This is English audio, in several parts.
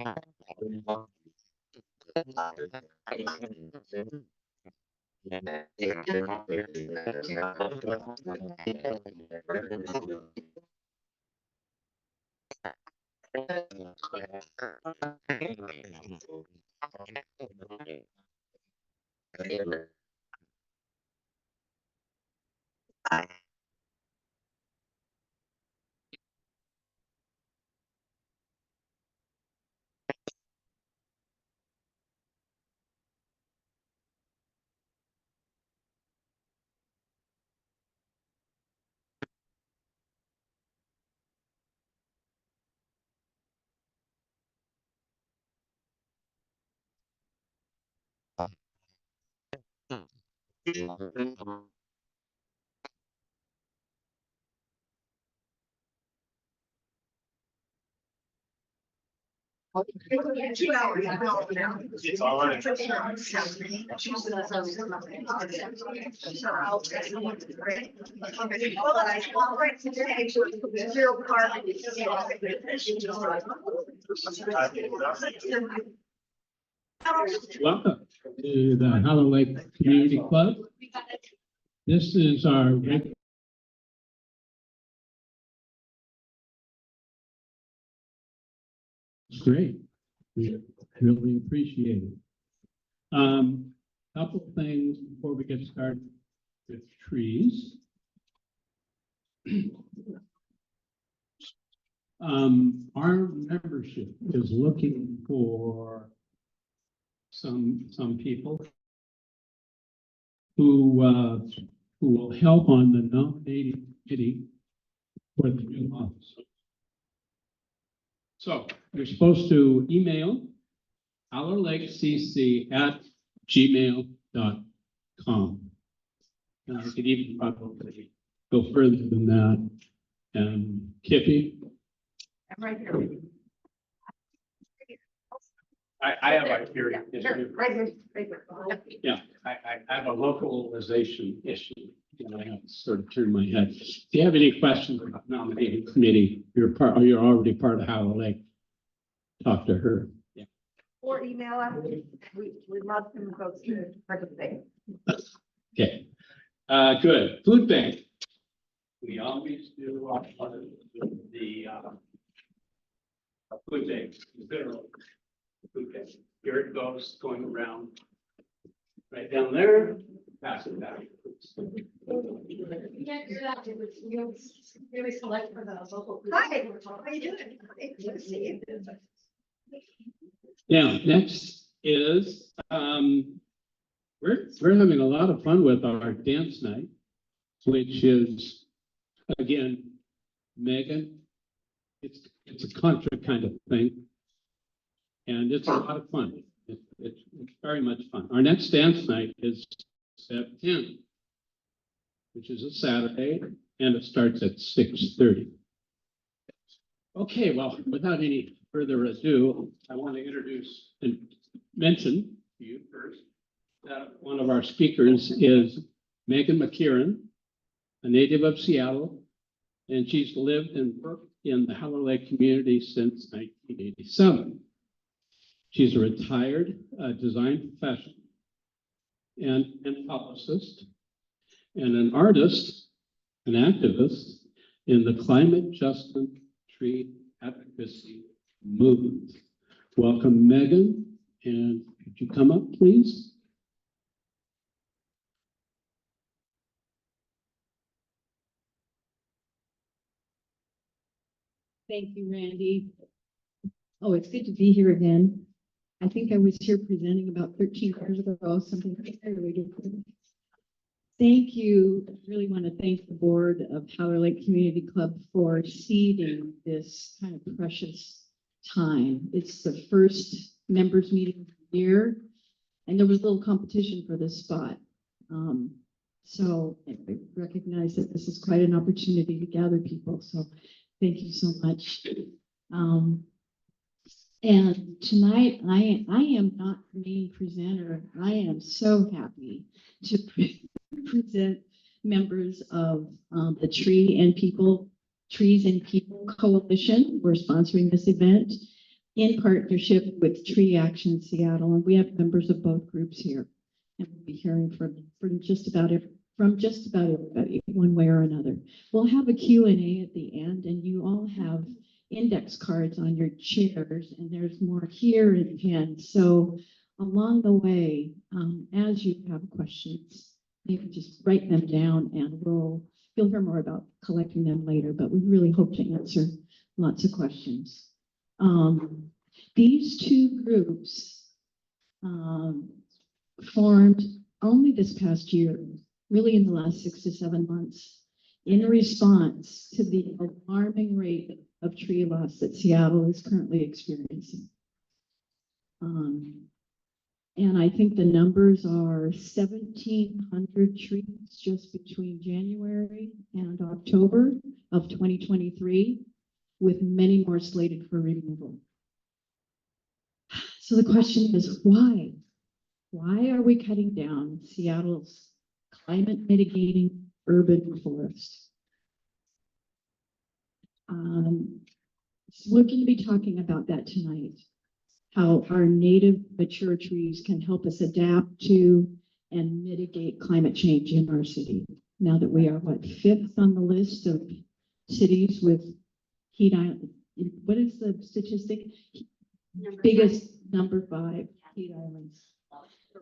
2 hours. It's all right. Welcome to the Hollow Lake Community Club. This is our It's great. We really appreciate it. Couple of things before we get started with trees. Our membership is looking for some people who will help on the nominating committee for the new office. So you're supposed to email HLCC@gmail.com. And I could even probably go further than that. And Kippy? I'm right here. I have a theory. Right here. Yeah, I have a localization issue. And I have to sort of turn my head. If you have any questions about nominating committee, you're already part of Hollow Lake. Talk to her. Yeah. Or email us. We love some folks to participate. Okay. Good. Food bank. We always do the food bank. Food bank. Here it goes, going around. Right down there. Pass it back. You can't do that, you really select for the local. Hi, how are you doing? Good to see you. Now, next is, we're having a lot of fun with our dance night, which is, again, Meegan. It's a contra kind of thing. And it's a lot of fun. It's very much fun. Our next dance night is September 10th, which is a Saturday, and it starts at 6:30. Okay, well, without any further ado, I want to introduce and mention to you first that one of our speakers is Meegan McKiernan, a native of Seattle, and she's lived and worked in the Hollow Lake community since 1987. She's a retired design professional and publicist, and an artist, an activist in the climate justice tree advocacy movement. Welcome, Meegan, and could you come up, please? Thank you, Randy. Oh, it's good to be here again. I think I was here presenting about 13 years ago, something really different. Thank you. I really want to thank the board of Hollow Lake Community Club for seeding this kind of precious time. It's the first members meeting of the year, and there was a little competition for this spot. So I recognize that this is quite an opportunity to gather people. So thank you so much. And tonight, I am not the main presenter. I am so happy to present members of the Trees and People Coalition. We're sponsoring this event. in partnership with Tree Action Seattle, and we have members of both groups here. And we'll be hearing from just about everybody, one way or another. We'll have a Q&A at the end, and you all have index cards on your chairs, and there's more here in pens. So along the way, as you have questions, you can just write them down, and you'll hear more about collecting them later, but we really hope to answer lots of questions. These two groups formed only this past year, really in the last 6 to 7 months, in response to the alarming rate of tree loss that Seattle is currently experiencing. And I think the numbers are 1,700 trees just between January and October of 2023, with many more slated for removal. So the question is, why? Why are we cutting down Seattle's climate mitigating urban forest? So we're going to be talking about that tonight, how our native mature trees can help us adapt to and mitigate climate change in our city. Now that we are, fifth on the list of cities with heat island. What is the statistic? Biggest number 5 heat islands.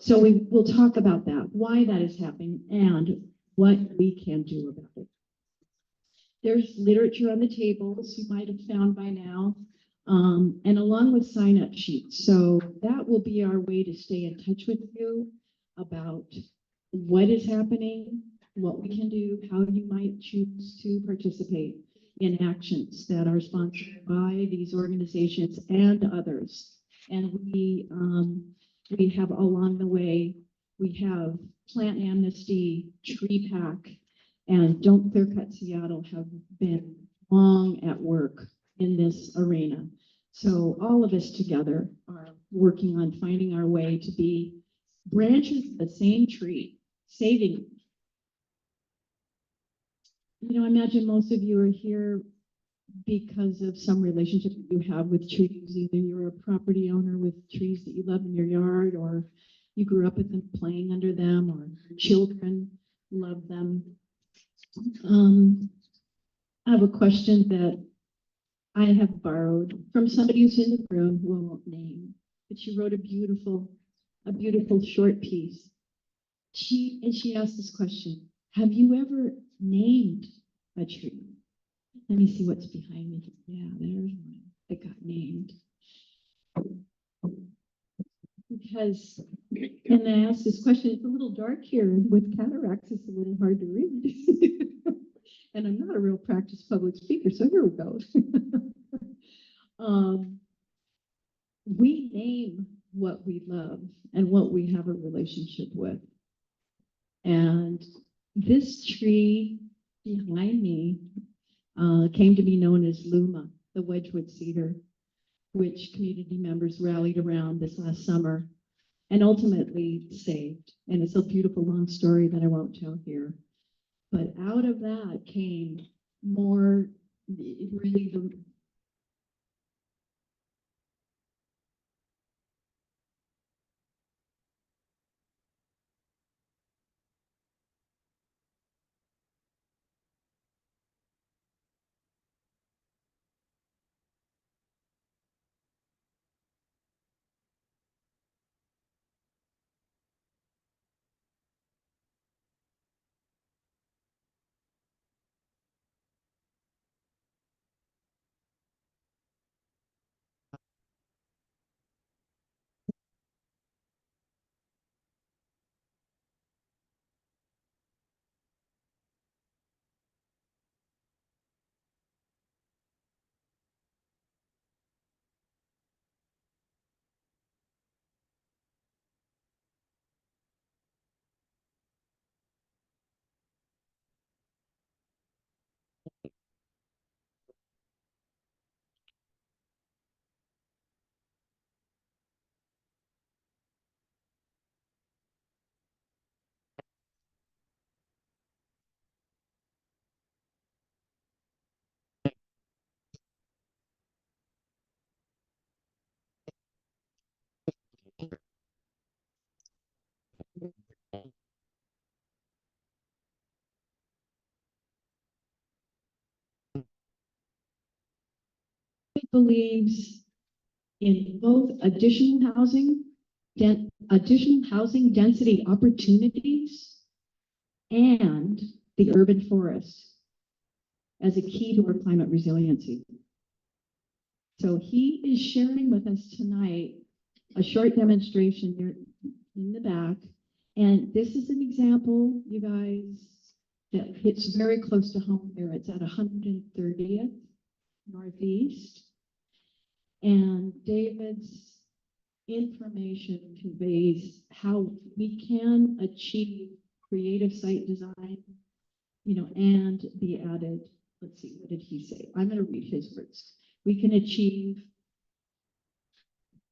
So we will talk about that, why that is happening, and what we can do about it. There's literature on the tables you might have found by now, and along with sign-up sheets. So that will be our way to stay in touch with you about what is happening, what we can do, how you might choose to participate in actions that are sponsored by these organizations and others. And we have along the way, we have Plant Amnesty, Tree Pack, and Don't Clear Cut Seattle have been long at work in this arena. So all of us together are working on finding our way to be branches of the same tree, saving. I imagine most of you are here because of some relationship that you have with trees. Either you're a property owner with trees that you love in your yard, or you grew up with them playing under them, or children love them. I have a question that I have borrowed from somebody who's in the room who I won't name, but she wrote a beautiful short piece. She asked this question: have you ever named a tree? Let me see what's behind me. Yeah, there's one that got named. Because, and I asked this question, it's a little dark here with cataracts, it's a little hard to read. And I'm not a real practiced public speaker, so here we go. We name what we love and what we have a relationship with. And this tree behind me came to be known as Luma, the Wedgwood cedar, which community members rallied around this last summer and ultimately saved. And it's a beautiful long story that I won't tell here. But out of that came more, really Believes in both additional housing density opportunities and the urban forest as a key to our climate resiliency. So he is sharing with us tonight a short demonstration here in the back. And this is an example, you guys, that hits very close to home here. It's at 130th Northeast. And David's information conveys how we can achieve creative site design, and the added, let's see, what did he say? I'm going to read his words. We can achieve,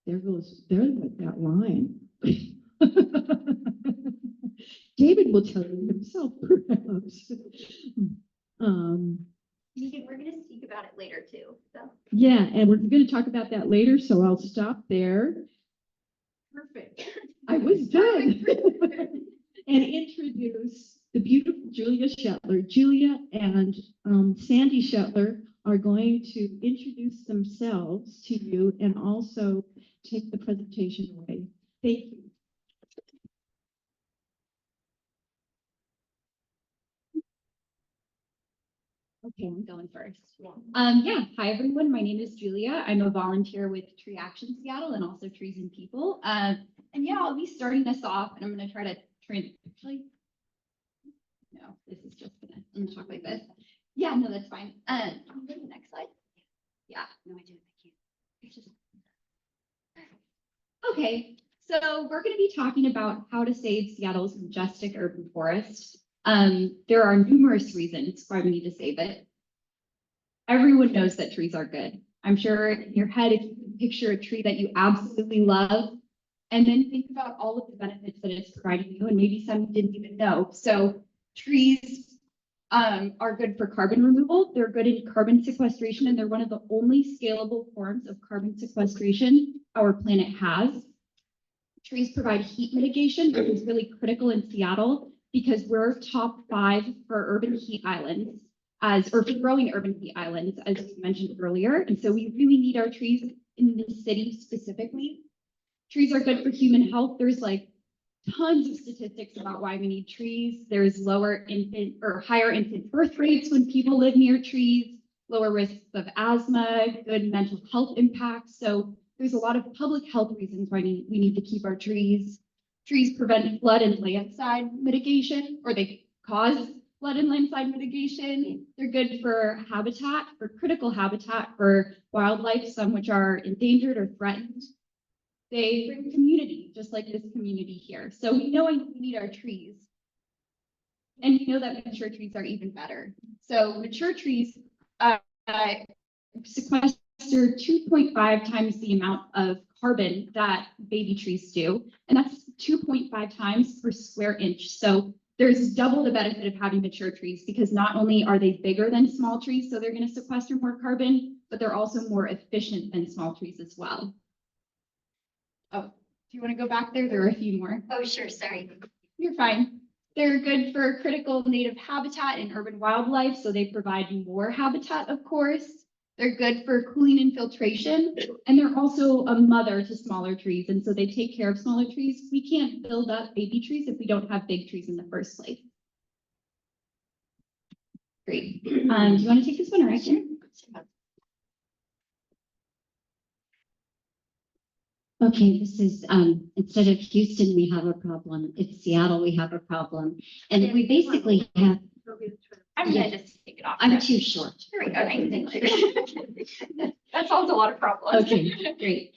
there's that line. David will tell you himself, perhaps. Meegan, we're gonna speak about it later too, so. Yeah, and we're going to talk about that later, so I'll stop there. Perfect. I was done. And introduce the beautiful Julia Shetler. Julia and Sandy Shetler are going to introduce themselves to you and also take the presentation away. Thank you. Okay, I'm going first. Hi everyone. My name is Julia. I'm a volunteer with Tree Action Seattle and also Trees and People. I'll be starting this off, and I'm going to try to actually. No, this is just I'm gonna talk like this. Yeah, no, that's fine. Can you go to the next slide? Yeah, no, I can't. It's just. Okay, so we're going to be talking about how to save Seattle's majestic urban forest. There are numerous reasons why we need to save it. Everyone knows that trees are good. I'm sure in your head, if you can picture a tree that you absolutely love, and then think about all of the benefits that it's providing you, and maybe some you didn't even know. So trees are good for carbon removal. They're good in carbon sequestration, and they're one of the only scalable forms of carbon sequestration our planet has. Trees provide heat mitigation, which is really critical in Seattle, because we're top 5 for urban heat islands, for growing urban heat islands, as you mentioned earlier. And so we really need our trees in the city specifically. Trees are good for human health. There's like tons of statistics about why we need trees. There's higher infant birth rates when people live near trees, lower risks of asthma, good mental health impacts. So there's a lot of public health reasons why we need to keep our trees. Trees prevent flood and landslide mitigation, or they cause flood and landslide mitigation. They're good for habitat, for critical habitat for wildlife, some which are endangered or threatened. They bring community, just like this community here. So we know we need our trees. And we know that mature trees are even better. So mature trees sequester 2.5 times the amount of carbon that baby trees do. And that's 2.5 times per square inch. So there's double the benefit of having mature trees, because not only are they bigger than small trees, so they're going to sequester more carbon, but they're also more efficient than small trees as well. Oh, do you want to go back there? There are a few more. Oh, sure, sorry. You're fine. They're good for critical native habitat and urban wildlife, so they provide more habitat, of course. They're good for cooling and filtration, and they're also a mother to smaller trees, and so they take care of smaller trees. We can't build up baby trees if we don't have big trees in the first place. Great. Do you want to take this one right here? Okay, this is, instead of Houston, we have a problem. It's Seattle, we have a problem. And we basically have, I'm gonna just take it off. I'm too short. There we go. Nice, thank you. That solves a lot of problems. Okay, great.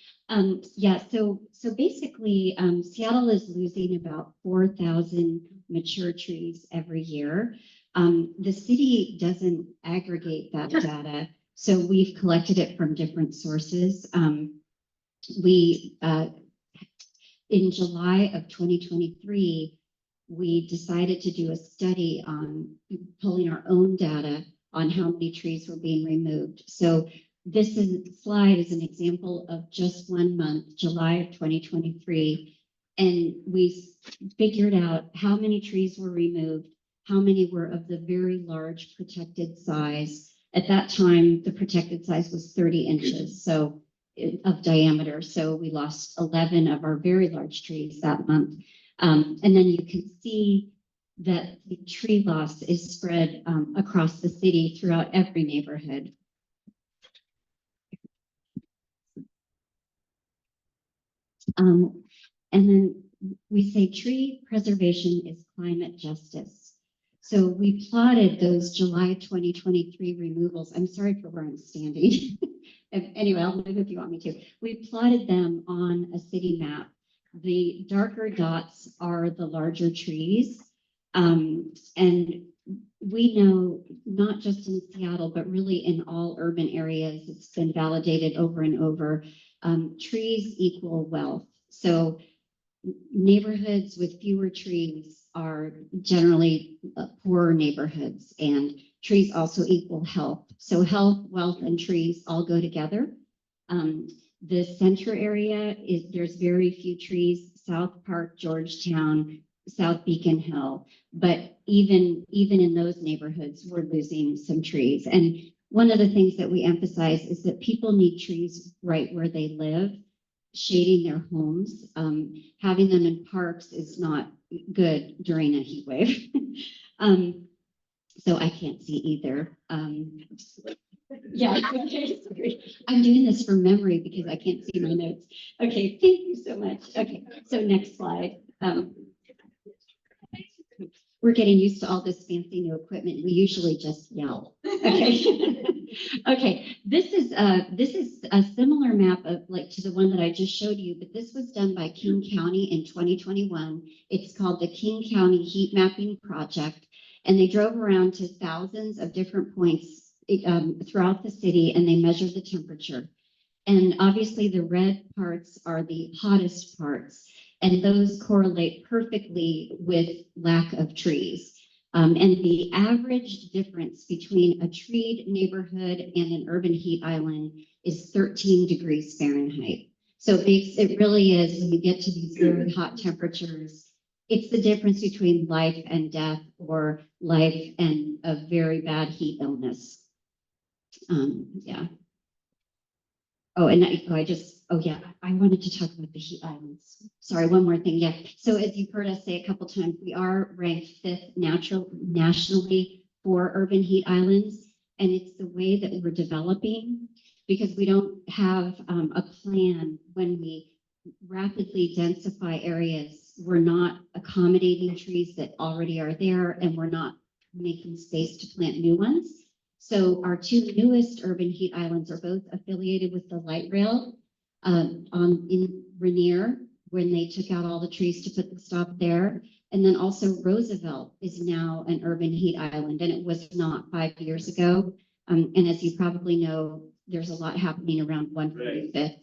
So basically, Seattle is losing about 4,000 mature trees every year. The city doesn't aggregate that data, so we've collected it from different sources. In July of 2023, we decided to do a study on pulling our own data on how many trees were being removed. So this slide is an example of just 1 month, July of 2023. And we figured out how many trees were removed, how many were of the very large protected size. At that time, the protected size was 30 inches of diameter. So we lost 11 of our very large trees that month. And then you can see that the tree loss is spread across the city throughout every neighborhood. And then we say tree preservation is climate justice. So we plotted those July 2023 removals. I'm sorry for where I'm standing. Anyway, I'll move if you want me to. We plotted them on a city map. The darker dots are the larger trees. And we know, not just in Seattle, but really in all urban areas, it's been validated over and over, trees equal wealth. So neighborhoods with fewer trees are generally poorer neighborhoods, and trees also equal health. So health, wealth, and trees all go together. The center area there's very few trees, South Park, Georgetown, South Beacon Hill, but even in those neighborhoods, we're losing some trees. And one of the things that we emphasize is that people need trees right where they live, shading their homes. Having them in parks is not good during a heat wave. So I can't see either. Yeah, okay, sorry. I'm doing this from memory because I can't see my notes. Okay, thank you so much. Okay, so next slide. We're getting used to all this fancy new equipment. We usually just yell. Okay. Okay, this is a similar map of to the one that I just showed you, but this was done by King County in 2021. It's called the King County Heat Mapping Project, and they drove around to thousands of different points throughout the city, and they measured the temperature. And obviously the red parts are the hottest parts, and those correlate perfectly with lack of trees. And the average difference between a treed neighborhood and an urban heat island is 13 degrees Fahrenheit. So it really is, when you get to these very hot temperatures, it's the difference between life and death, or life and a very bad heat illness. Yeah. Oh, and I wanted to talk about the heat islands. Sorry, one more thing. Yeah. So as you've heard us say a couple times, we are ranked 5th nationally for urban heat islands. And it's the way that we're developing, because we don't have a plan. When we rapidly densify areas, we're not accommodating trees that already are there, and we're not making space to plant new ones. So our 2 newest urban heat islands are both affiliated with the light rail in Rainier, when they took out all the trees to put the stop there. And then also Roosevelt is now an urban heat island, and it was not 5 years ago. And as you probably know, there's a lot happening around 145th.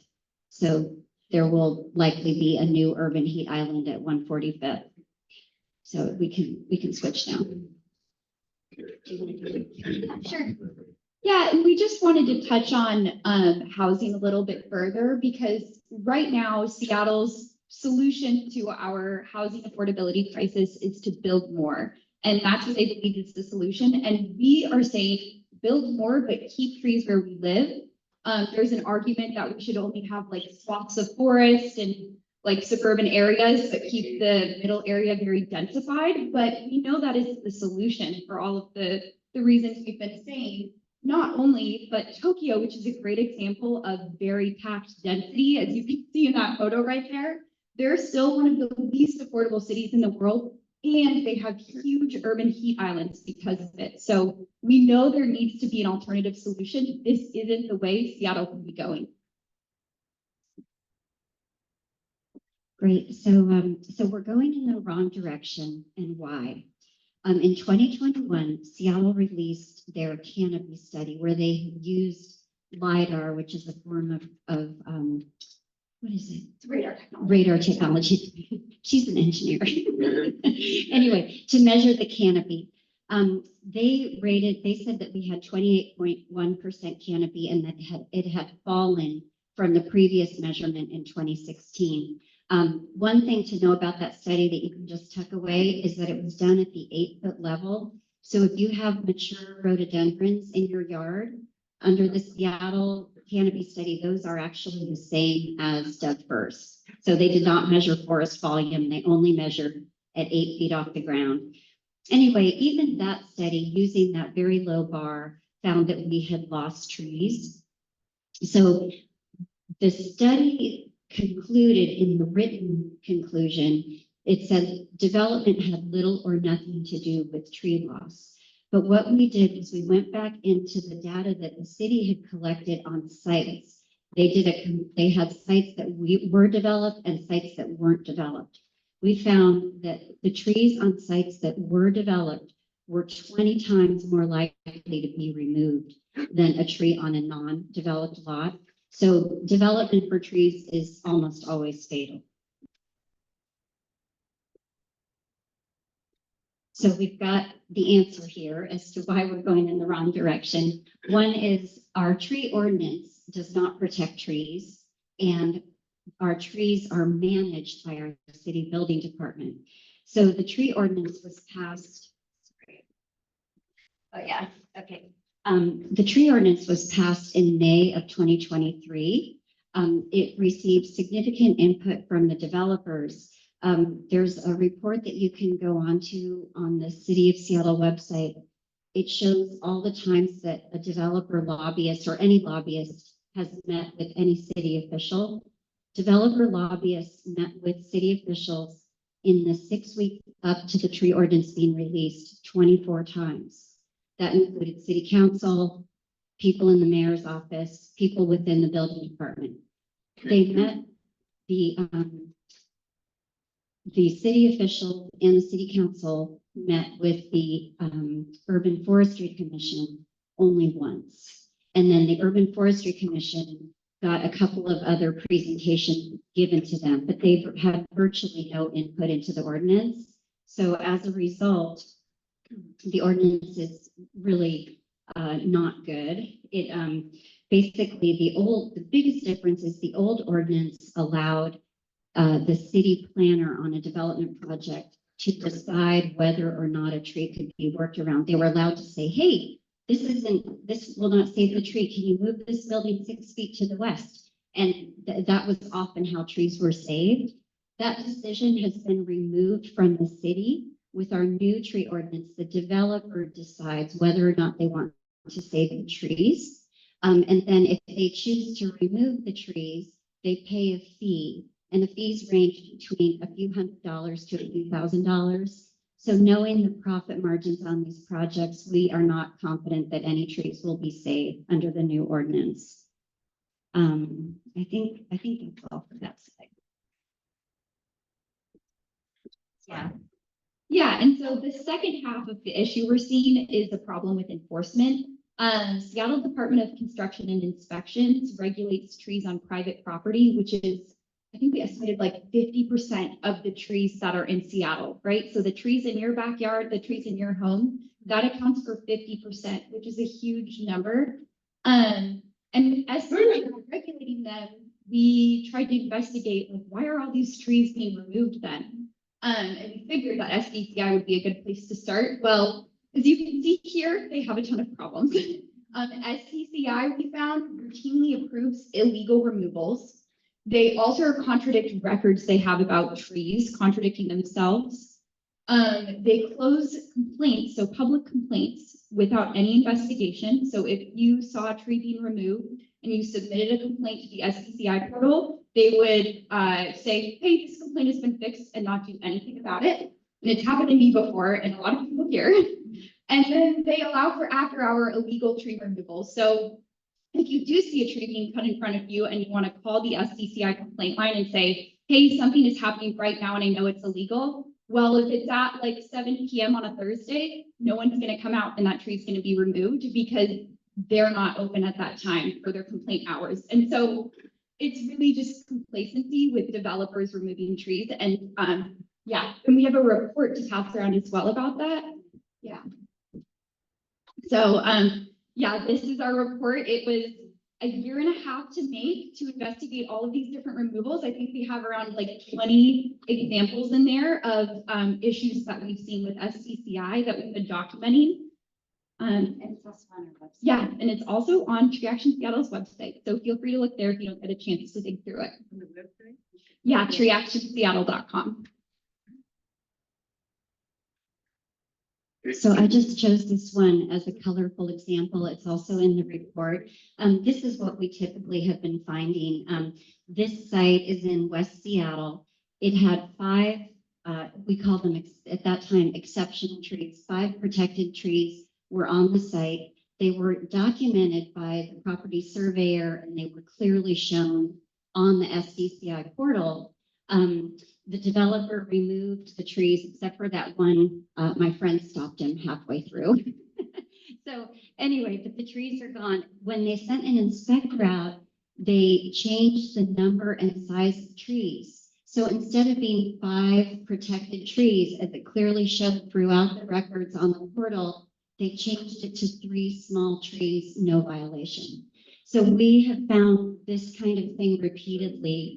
So there will likely be a new urban heat island at 145th. So we can switch now. Sure. Yeah, and we just wanted to touch on housing a little bit further, because right now Seattle's solution to our housing affordability crisis is to build more. And that's what they believe is the solution. And we are saying build more, but keep trees where we live. There's an argument that we should only have swaths of forest and suburban areas, but keep the middle area very densified. But we know that is the solution for all of the reasons we've been saying. Not only, but Tokyo, which is a great example of very packed density, as you can see in that photo right there, they're still one of the least affordable cities in the world, and they have huge urban heat islands because of it. So we know there needs to be an alternative solution. This isn't the way Seattle can be going. Great. So we're going in the wrong direction, and why? In 2021, Seattle released their canopy study, where they used LiDAR, which is a form of what is it? It's radar technology. Radar technology. She's an engineer. Anyway, to measure the canopy. They said that we had 28.1% canopy, and that it had fallen from the previous measurement in 2016. One thing to know about that study that you can just tuck away is that it was done at the 8-foot level. So if you have mature rhododendrons in your yard, under the Seattle canopy study, those are actually the same as dead firs. So they did not measure forest volume. They only measured at 8 feet off the ground. Anyway, even that study, using that very low bar, found that we had lost trees. So the study concluded in the written conclusion, it said development had little or nothing to do with tree loss. But what we did is we went back into the data that the city had collected on sites. They had sites that were developed and sites that weren't developed. We found that the trees on sites that were developed were 20 times more likely to be removed than a tree on a non-developed lot. So development for trees is almost always fatal. So we've got the answer here as to why we're going in the wrong direction. One is our tree ordinance does not protect trees, and our trees are managed by our city building department. So the tree ordinance was passed. Sorry. Oh yeah, okay. The tree ordinance was passed in May of 2023. It received significant input from the developers. There's a report that you can go onto on the City of Seattle website. It shows all the times that a developer lobbyist or any lobbyist has met with any city official. Developer lobbyists met with city officials in the 6 weeks up to the tree ordinance being released 24 times. That included city council, people in the mayor's office, people within the building department. They met the city official and the city council met with the Urban Forestry Commission only once. And then the Urban Forestry Commission got a couple of other presentations given to them, but they had virtually no input into the ordinance. So as a result, the ordinance is really not good. It basically the biggest difference is the old ordinance allowed the city planner on a development project to decide whether or not a tree could be worked around. They were allowed to say, hey, this will not save the tree. Can you move this building 6 feet to the west? And that was often how trees were saved. That decision has been removed from the city. With our new tree ordinance, the developer decides whether or not they want to save the trees. And then if they choose to remove the trees, they pay a fee. And the fees range between a few $100s to a few $1,000s. So knowing the profit margins on these projects, we are not confident that any trees will be saved under the new ordinance. I think that's all for that side. Yeah. Yeah, and so the second half of the issue we're seeing is a problem with enforcement. Seattle Department of Construction and Inspections regulates trees on private property, which is, I think we estimated like 50% of the trees that are in Seattle, right? So the trees in your backyard, the trees in your home, that accounts for 50%, which is a huge number. And as we're regulating them, we tried to investigate, like, why are all these trees being removed then? And we figured that SDCI would be a good place to start. Well, as you can see here, they have a ton of problems. SCCI, we found, routinely approves illegal removals. They also contradict records they have about trees, contradicting themselves. They close complaints, so public complaints, without any investigation. So if you saw a tree being removed and you submitted a complaint to the SCCI portal, they would say, hey, this complaint has been fixed, and not do anything about it. And it's happened to me before, and a lot of people here. And then they allow for after-hour illegal tree removal. So if you do see a tree being cut in front of you and you want to call the SCCI complaint line and say, hey, something is happening right now and I know it's illegal. Well, if it's at like 7 p.m. on a Thursday, no one's going to come out and that tree is going to be removed because they're not open at that time for their complaint hours. And so it's really just complacency with developers removing trees. And yeah, and we have a report to pass around as well about that. Yeah. So yeah, this is our report. It was a year and a half to make to investigate all of these different removals. I think we have around like 20 examples in there of issues that we've seen with SCCI that we've been documenting. And it's also on our website. Yeah, and it's also on Tree Action Seattle's website. So feel free to look there if you don't get a chance to dig through it. Yeah, treeactionseattle.com. So I just chose this one as a colorful example. It's also in the report. This is what we typically have been finding. This site is in West Seattle. It had 5, we call them at that time exceptional trees. 5 protected trees were on the site. They were documented by the property surveyor and they were clearly shown on the SDCI portal. The developer removed the trees except for that one. My friend stopped him halfway through. So anyway, but the trees are gone. When they sent an inspector out, they changed the number and size of trees. So instead of being 5 protected trees, as it clearly showed throughout the records on the portal, they changed it to 3 small trees, no violation. So we have found this kind of thing repeatedly.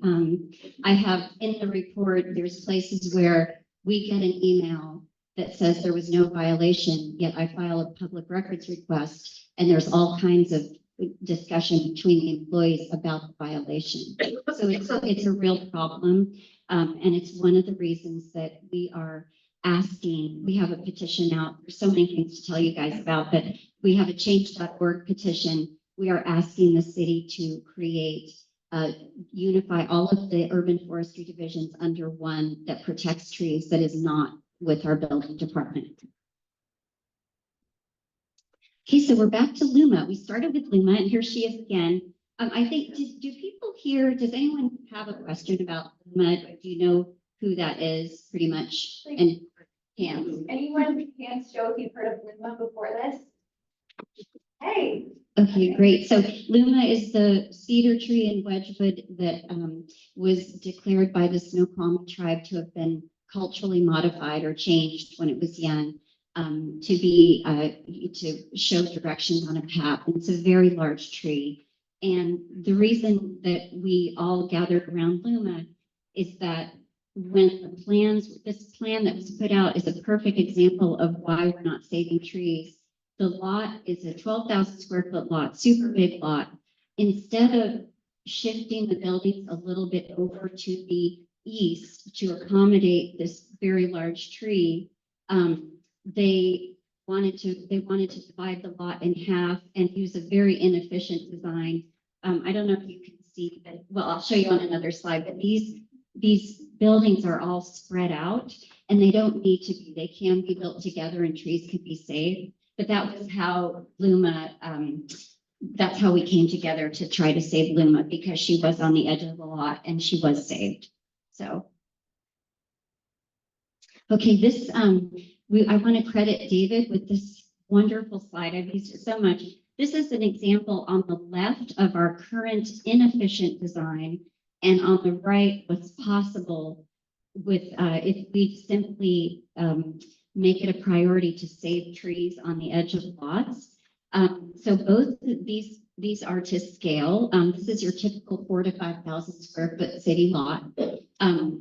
I have in the report, there's places where we get an email that says there was no violation, yet I file a public records request, and there's all kinds of discussion between the employees about the violation. So it's a real problem, and it's one of the reasons that we are asking. We have a petition out. There's so many things to tell you guys about, but we have a change.org petition. We are asking the city to create, unify all of the urban forestry divisions under one that protects trees that is not with our building department. Okay, so we're back to Luma. We started with Luma and here she is again. I think, do people here, does anyone have a question about Luma? Do you know who that is pretty much? And hands. Anyone hands show if you've heard of Luma before this? Hey. Okay, great. So Luma is the cedar tree in Wedgwood that was declared by the Snoqualmie tribe to have been culturally modified or changed when it was young to be to show directions on a path. And it's a very large tree. And the reason that we all gathered around Luma is that when the plans, this plan that was put out is a perfect example of why we're not saving trees. The lot is a 12,000 square foot lot, super big lot. Instead of shifting the buildings a little bit over to the east to accommodate this very large tree, they wanted to divide the lot in half and use a very inefficient design. I don't know if you can see, but well, I'll show you on another slide. But these buildings are all spread out, and they don't need to be. They can be built together, and trees can be saved. But that was how Luma, that's how we came together to try to save Luma, because she was on the edge of the lot and she was saved. So, okay, this, I want to credit David with this wonderful slide. I've used it so much. This is an example on the left of our current inefficient design, and on the right, what's possible with, if we simply, make it a priority to save trees on the edge of lots. So both these are to scale. This is your typical 4,000 to 5,000 square foot city lot.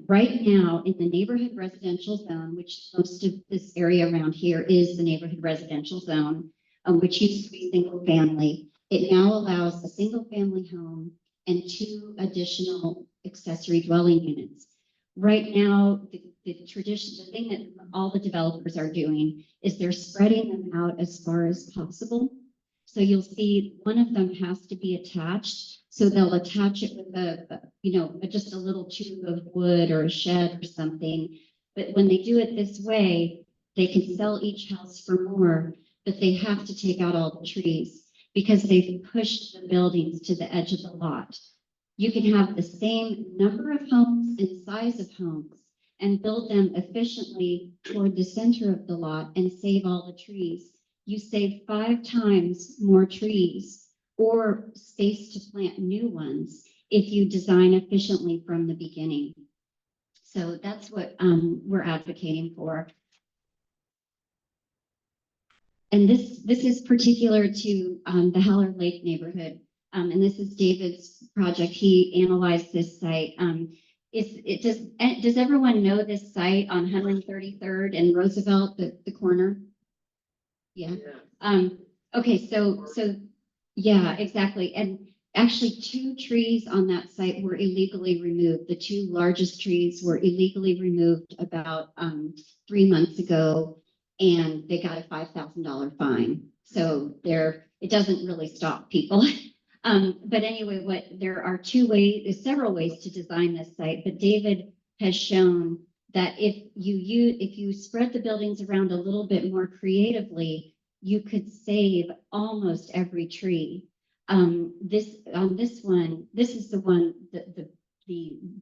Right now in the neighborhood residential zone, which most of this area around here is the neighborhood residential zone, which used to be single family. It now allows a single family home and 2 additional accessory dwelling units. Right now, the thing that all the developers are doing is they're spreading them out as far as possible. So you'll see one of them has to be attached. So they'll attach it with just a little tube of wood or a shed or something. But when they do it this way, they can sell each house for more, but they have to take out all the trees because they've pushed the buildings to the edge of the lot. You can have the same number of homes and size of homes and build them efficiently toward the center of the lot and save all the trees. You save 5 times more trees or space to plant new ones if you design efficiently from the beginning. So that's what we're advocating for. And this is particular to the Hallard Lake neighborhood. and this is David's project. He analyzed this site. Does everyone know this site on 133rd and Roosevelt, the corner? Yeah. Okay, so yeah, exactly. And actually 2 trees on that site were illegally removed. The 2 largest trees were illegally removed about 3 months ago, and they got a $5,000 fine. So it doesn't really stop people. But anyway, there are several ways to design this site, but David has shown that if you spread the buildings around a little bit more creatively, you could save almost every tree. This is the one, the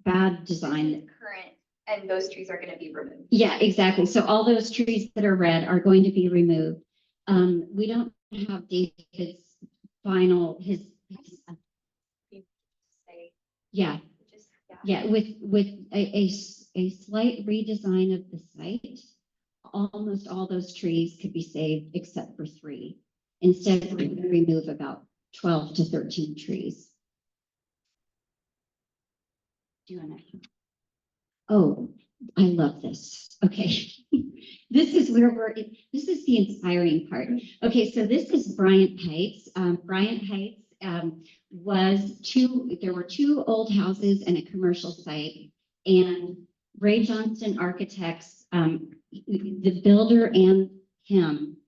bad design. Current, and those trees are gonna be removed. Yeah, exactly. So all those trees that are red are going to be removed. We don't have David's final, yeah, with a slight redesign of the site, almost all those trees could be saved except for 3. Instead, we're going to remove about 12 to 13 trees. Do you want to? Oh, I love this. Okay. This is where this is the inspiring part. Okay, so this is Bryant Heights. Bryant Heights there were 2 old houses and a commercial site, and Ray Johnston Architects, the builder and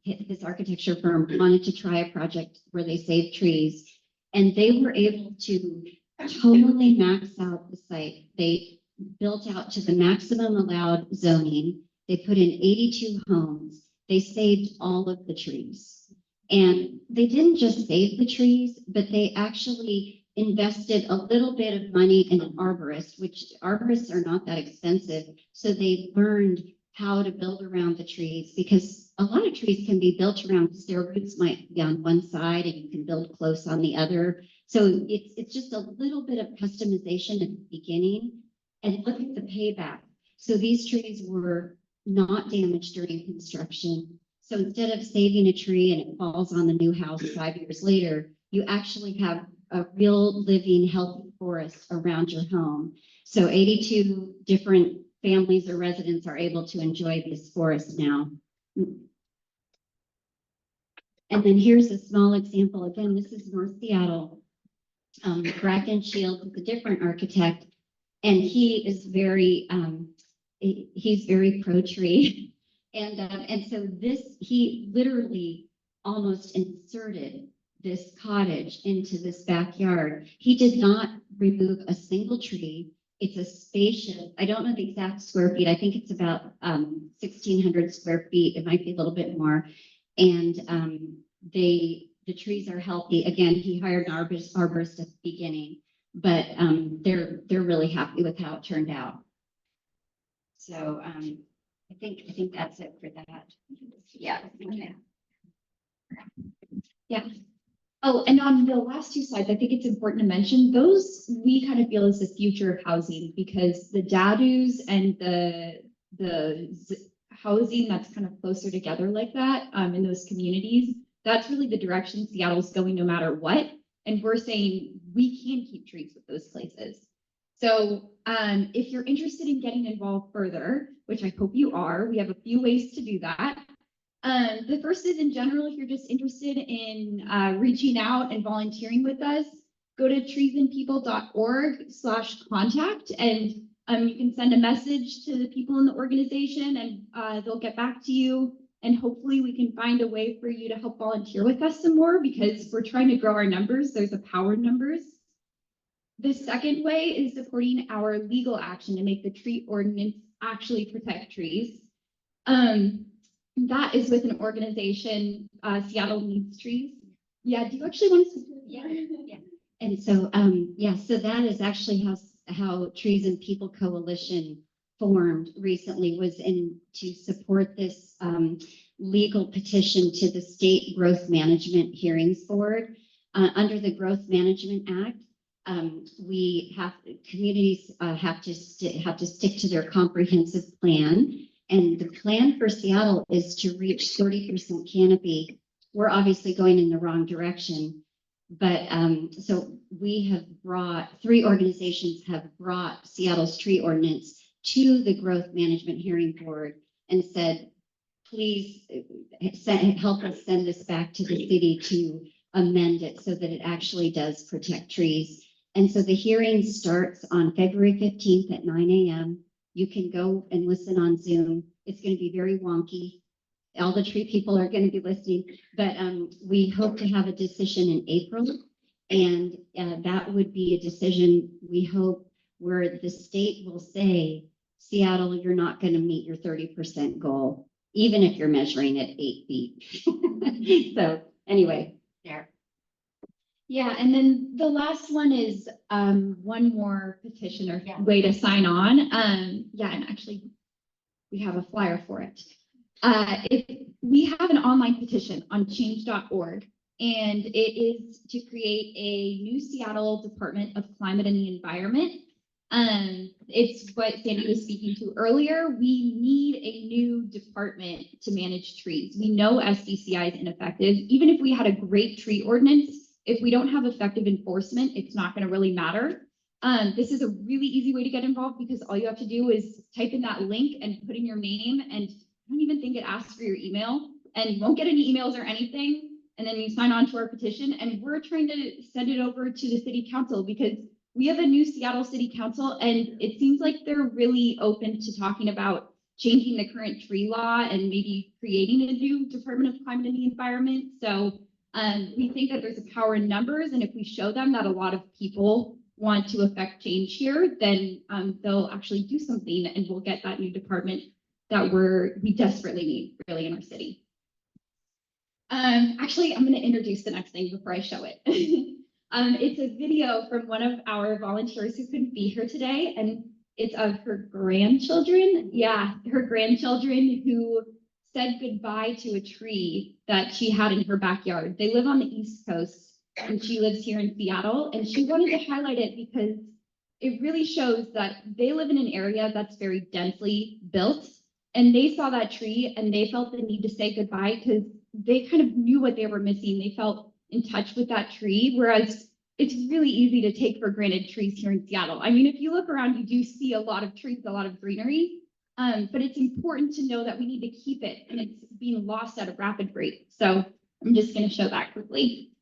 his architecture firm wanted to try a project where they saved trees, and they were able to totally max out the site. They built out to the maximum allowed zoning. They put in 82 homes. They saved all of the trees. And they didn't just save the trees, but they actually invested a little bit of money in an arborist, which arborists are not that expensive. So they learned how to build around the trees, because a lot of trees can be built around because their roots might be on one side and you can build close on the other. So it's just a little bit of customization at the beginning. And look at the payback. So these trees were not damaged during construction. So instead of saving a tree and it falls on the new house 5 years later, you actually have a real living healthy forest around your home. So 82 different families or residents are able to enjoy this forest now. And then here's a small example. Again, this is North Seattle. Bracken Shields is a different architect, and he is he's very pro-tree. And so he literally almost inserted this cottage into this backyard. He did not remove a single tree. It's a spacious, I don't know the exact square feet. I think it's about 1,600 square feet. It might be a little bit more. And the trees are healthy. Again, he hired an arborist at the beginning, but they're really happy with how it turned out. So I think that's it for that. Yeah. Okay. Yeah. Oh, and on the last 2 slides, I think it's important to mention those we kind of feel is the future of housing, because the dadus and the housing that's kind of closer together like that in those communities, that's really the direction Seattle's going no matter what. And we're saying we can keep trees with those places. So if you're interested in getting involved further, which I hope you are, we have a few ways to do that. The first is, in general, if you're just interested in reaching out and volunteering with us, go to treesandpeople.org/contact, and you can send a message to the people in the organization, and they'll get back to you. And hopefully we can find a way for you to help volunteer with us some more, because we're trying to grow our numbers. There's a power in numbers. The second way is supporting our legal action to make the tree ordinance actually protect trees. That is with an organization, Seattle Needs Trees. Yeah, do you actually want to? Yeah. And so, so that is actually how Trees and People Coalition formed recently, was to support this legal petition to the State Growth Management Hearings Board. Under the Growth Management Act, communities have to stick to their comprehensive plan. And the plan for Seattle is to reach 30% canopy. We're obviously going in the wrong direction. But so we have three organizations have brought Seattle's tree ordinance to the Growth Management Hearing Board and said, please help us send this back to the city to amend it so that it actually does protect trees. And so the hearing starts on February 15th at 9 a.m. You can go and listen on Zoom. It's going to be very wonky. All the tree people are going to be listening, but we hope to have a decision in April. And that would be a decision, we hope, where the state will say, Seattle, you're not going to meet your 30% goal, even if you're measuring at 8 feet. So anyway, there. Yeah, and then the last one is one more petition or Yeah. way to sign on. Yeah, and actually we have a flyer for it. We have an online petition on change.org, and it is to create a new Seattle Department of Climate and the Environment. It's what Sandy was speaking to earlier. We need a new department to manage trees. We know SDCI is ineffective. Even if we had a great tree ordinance, if we don't have effective enforcement, it's not going to really matter. This is a really easy way to get involved because all you have to do is type in that link and put in your name, and I don't even think it asks for your email, and you won't get any emails or anything. And then you sign on to our petition, and we're trying to send it over to the city council because we have a new Seattle City Council, and it seems like they're really open to talking about changing the current tree law and maybe creating a new Department of Climate and the Environment. So we think that there's a power in numbers, and if we show them that a lot of people want to affect change here, then they'll actually do something, and we'll get that new department that we desperately need really in our city. Actually, I'm going to introduce the next thing before I show it. It's a video from one of our volunteers who couldn't be here today, and it's of her grandchildren. Yeah, her grandchildren who said goodbye to a tree that she had in her backyard. They live on the East Coast, and she lives here in Seattle, and she wanted to highlight it because it really shows that they live in an area that's very densely built, and they saw that tree and they felt the need to say goodbye because they kind of knew what they were missing. They felt in touch with that tree, whereas it's really easy to take for granted trees here in Seattle. I mean, if you look around, you do see a lot of trees, a lot of greenery, but it's important to know that we need to keep it, and it's being lost at a rapid rate. So I'm just going to show that quickly.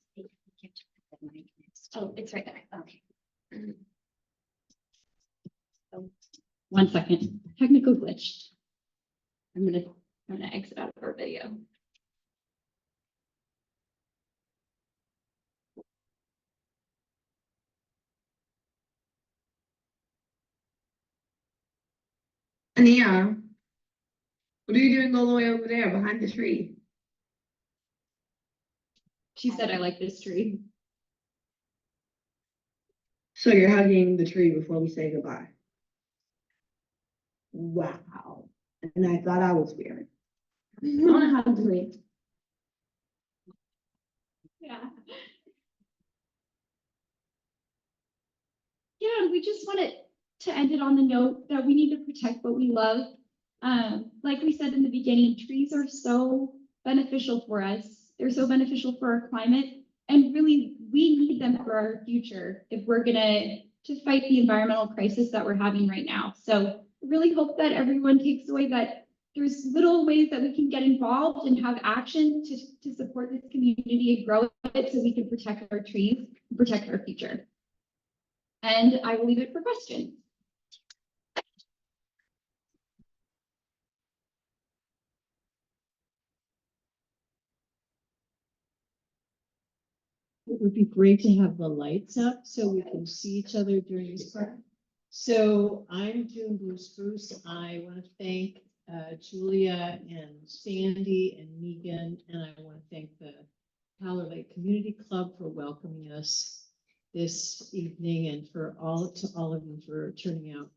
Oh, it's right there. Okay. One second. Technical glitch. I'm gonna exit out of our video. Ania, what are you doing all the way over there behind the tree? She said, I like this tree. So you're hugging the tree before we say goodbye. Wow. And I thought I was weird. I want to hug the tree. Yeah. Yeah, we just wanted to end it on the note that we need to protect what we love. Like we said in the beginning, trees are so beneficial for us. They're so beneficial for our climate, and really we need them for our future if we're gonna fight the environmental crisis that we're having right now. So I really hope that everyone takes away that there's little ways that we can get involved and have action to support this community and grow it so we can protect our trees, protect our future. And I will leave it for questions. It would be great to have the lights up so we can see each other during this part. So I'm June Blue Spruce. I want to thank Julia and Sandy and Meegan, and I want to thank the Howler Lake Community Club for welcoming us this evening, and for all of you for turning out.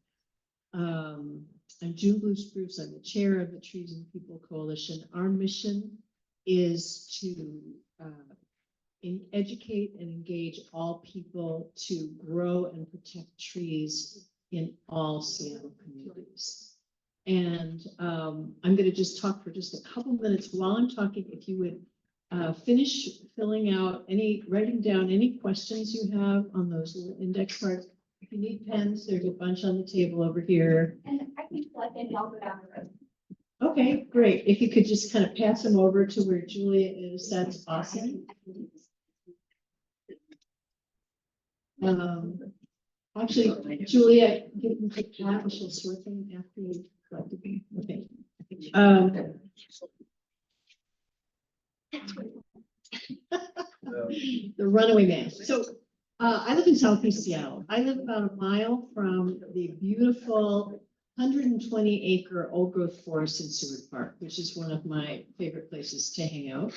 I'm June Blue Spruce. I'm the chair of the Trees and People Coalition. Our mission is to educate and engage all people to grow and protect trees in all Seattle communities. And I'm going to just talk for just a couple minutes. While I'm talking, if you would finish filling out writing down any questions you have on those little index cards. If you need pens, there's a bunch on the table over here. And I think like in help down the road. Okay, great. If you could just kind of pass them over to where Julia is, that's awesome. Actually, Julia, give them to Pat, and she'll sort them after you collected them. Okay. The runaway man. So, I live in Southeast Seattle. I live about a mile from the beautiful 120-acre old growth forest in Seward Park, which is one of my favorite places to hang out.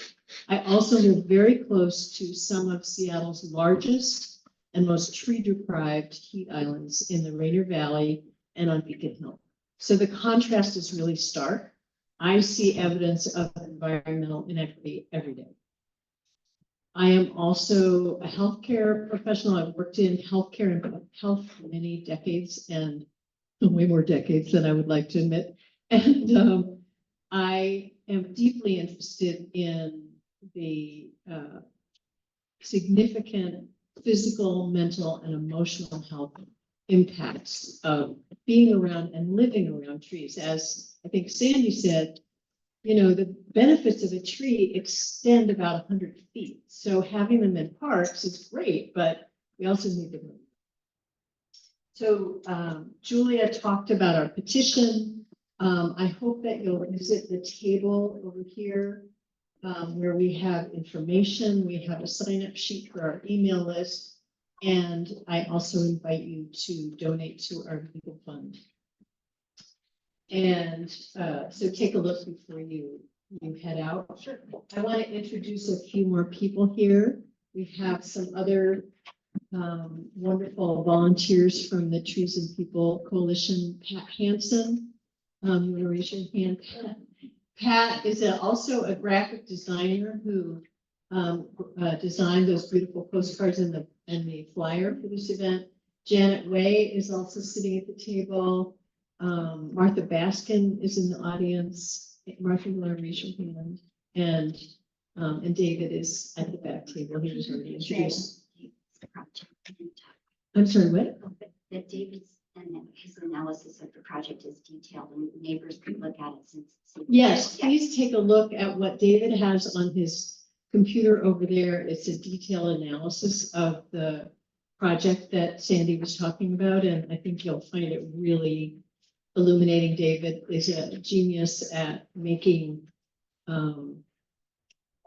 I also live very close to some of Seattle's largest and most tree-deprived heat islands in the Rainier Valley and on Beacon Hill. So the contrast is really stark. I see evidence of environmental inequity every day. I am also a healthcare professional. I've worked in healthcare and health for many decades, and way more decades than I would like to admit. And I am deeply interested in the significant physical, mental, and emotional health impacts of being around and living around trees. As I think Sandy said, you know, the benefits of a tree extend about 100 feet. So having them in parks is great, but we also need to move. So Julia talked about our petition. I hope that you'll visit the table over here where we have information. We have a sign-up sheet for our email list. And I also invite you to donate to our legal fund. And so take a look before you head out. I want to introduce a few more people here. We have some other wonderful volunteers from the Trees and People Coalition. Pat Hansen, you want to raise your hand? Pat is also a graphic designer who designed those beautiful postcards and the flyer for this event. Janet Way is also sitting at the table. Martha Baskin is in the audience. Martha, you want to raise your hand? And David is at the back table. He was already introduced. I'm sorry, what? That David's and his analysis of the project is detailed and neighbors can look at it since. Yes, please take a look at what David has on his computer over there. It's a detailed analysis of the project that Sandy was talking about, and I think you'll find it really illuminating. David is a genius at making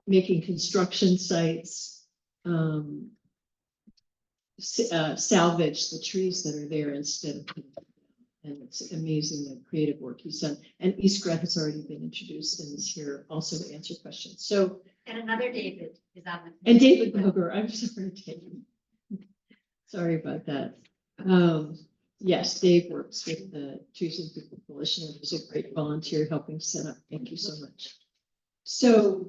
construction sites salvage the trees that are there instead of, and it's amazing the creative work he's done. And Iskra has already been introduced and is here also to answer questions. So, And another David is on the. and David Boger, I'm sorry, David. Sorry about that. Yes, Dave works with the Trees and People Coalition and is a great volunteer helping set up. Thank you so much. So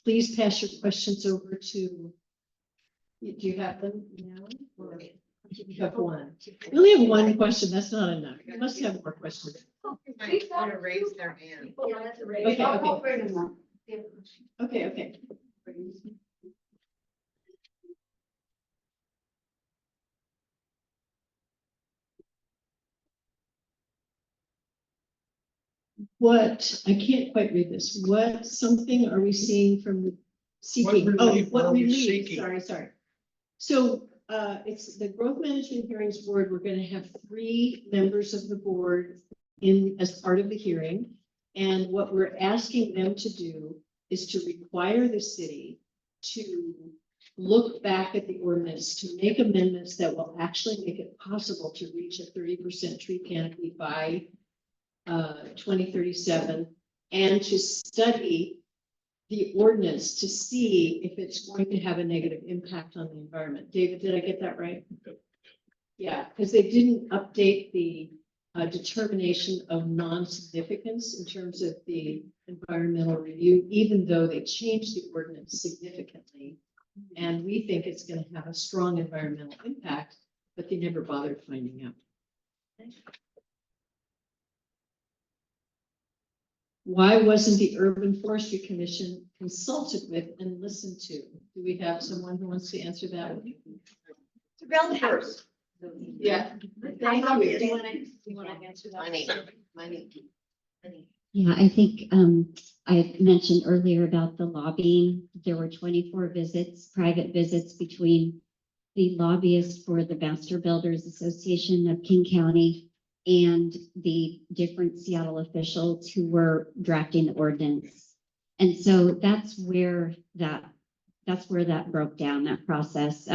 please pass your questions over to, do you have them now? Or you have one? We only have one question. That's not enough. You must have more questions. Might want to raise their hand. Yeah, that's a raise. Okay, I'll okay. bring them up. Okay. What, I can't quite read this. What, something are we seeing from seeking? What Oh, relief what are we relief? seeking? Sorry. So it's the Growth Management Hearings Board. We're going to have 3 members of the board in as part of the hearing. And what we're asking them to do is to require the city to look back at the ordinance, to make amendments that will actually make it possible to reach a 30% tree canopy by 2037, and to study the ordinance to see if it's going to have a negative impact on the environment. David, did I get that right? Yeah, because they didn't update the determination of non-significance in terms of the environmental review, even though they changed the ordinance significantly. And we think it's going to have a strong environmental impact, but they never bothered finding out. Why wasn't the Urban Forestry Commission consulted with and listened to? Do we have someone who wants to answer that? Developers. Yeah. Thank you. Do you wanna answer that? Money. Yeah, I think I mentioned earlier about the lobbying. There were 24 visits, private visits between the lobbyist for the Master Builders Association of King County and the different Seattle officials who were drafting the ordinance. And so that's where that broke down, that process.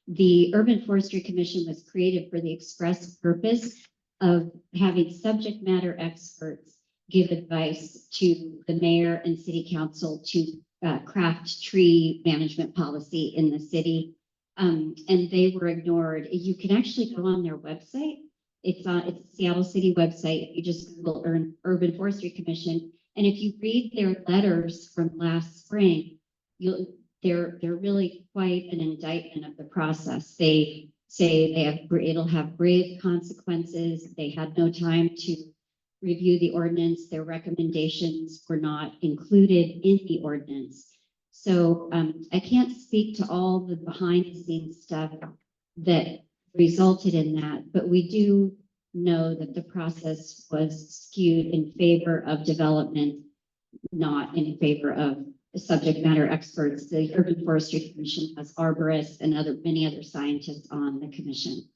The Urban Forestry Commission was created for the express purpose of having subject matter experts give advice to the mayor and city council to craft tree management policy in the city. And they were ignored. You can actually go on their website. It's Seattle City website. You just Google Urban Forestry Commission. And if you read their letters from last spring, they're really quite an indictment of the process. They say it'll have grave consequences. They had no time to review the ordinance. Their recommendations were not included in the ordinance. So I can't speak to all the behind the scenes stuff that resulted in that, but we do know that the process was skewed in favor of development, not in favor of subject matter experts. The Urban Forestry Commission has arborists and many other scientists on the commission.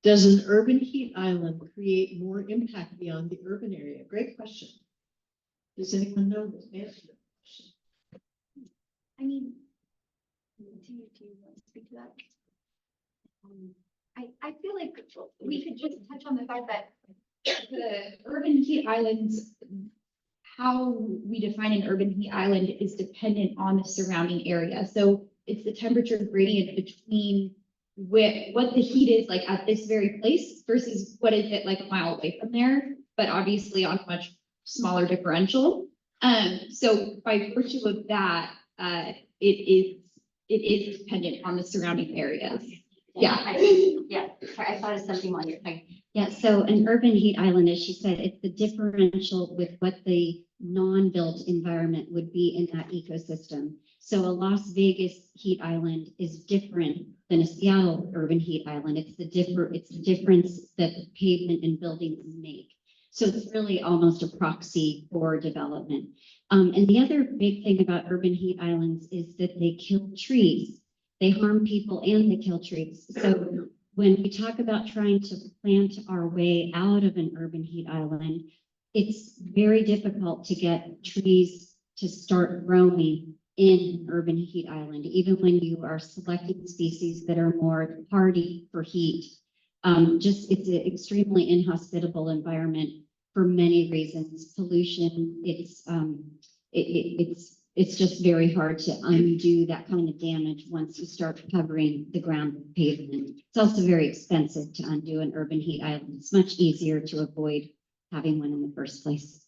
Does an urban heat island create more impact beyond the urban area? Great question. Does anyone know the answer to that question? I mean, do you want to speak to that? I feel like we could just touch on the fact that the urban heat islands, how we define an urban heat island is dependent on the surrounding area. So it's the temperature gradient between what the heat is like at this very place versus what is it like a mile away from there, but obviously on a much smaller differential. So by virtue of that, it is dependent on the surrounding areas. Yeah. Yeah, I thought of something while you're talking. Yeah, so an urban heat island, as she said, it's the differential with what the non-built environment would be in that ecosystem. So a Las Vegas heat island is different than a Seattle urban heat island. It's the difference that the pavement and buildings make. So it's really almost a proxy for development. And the other big thing about urban heat islands is that they kill trees. They harm people and they kill trees. So when we talk about trying to plant our way out of an urban heat island, it's very difficult to get trees to start growing in an urban heat island, even when you are selecting species that are more hardy for heat. It's an extremely inhospitable environment for many reasons. Pollution, it's just very hard to undo that kind of damage once you start covering the ground with pavement. It's also very expensive to undo an urban heat island. It's much easier to avoid having one in the first place.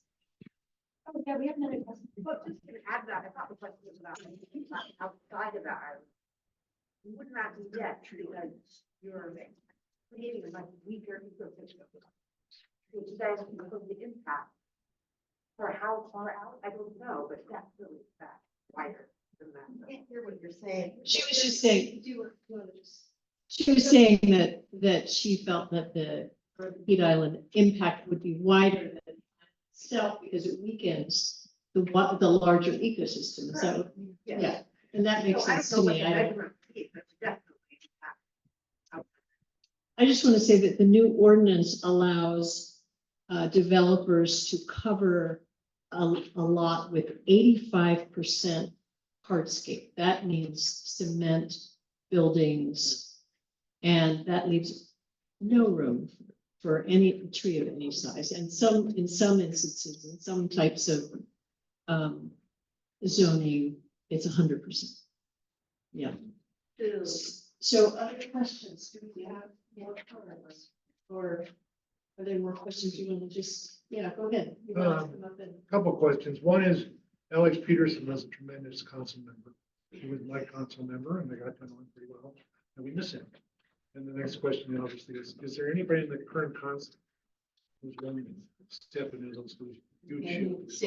Oh, yeah, we have another question. Well, just to add that, I thought the question was about outside of that island. Wouldn't that be yet because you're creating a much weaker ecosystem, which then will the impact. For how far out, I don't know, but that's really that wider than that. I can't hear what you're saying. She was just saying, she was saying that she felt that the urban heat island impact would be wider than itself because it weakens the larger ecosystem. Is that what? Yeah, and that makes sense to me. I just want to say that the new ordinance allows developers to cover a lot with 85% hardscape. That means cement buildings, and that leaves no room for any tree of any size. And in some instances, in some types of zoning, it's 100%. Yeah. So other questions? Do we have more comments? Or are there more questions you want to just, yeah, go ahead. You want to come up and- Couple questions. One is Alex Peterson was a tremendous council member. He was my council member and they got to know him pretty well and we miss him. And the next question obviously is there anybody in the current was running, stepping in those huge shoes.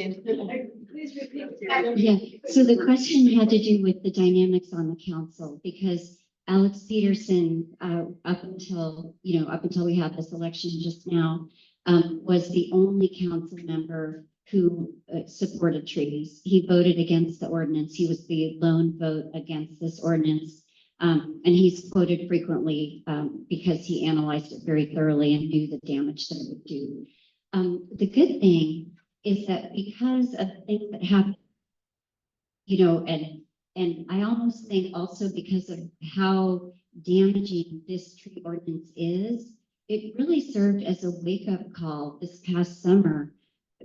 Please repeat. Yeah, so the question had to do with the dynamics on the council, because Alex Peterson, up until we had this election just now, was the only council member who supported trees. He voted against the ordinance. He was the lone vote against this ordinance. And he's quoted frequently because he analyzed it very thoroughly and knew the damage that it would do. The good thing is that because of things that happen, and I almost think also because of how damaging this tree ordinance is, it really served as a wake-up call this past summer.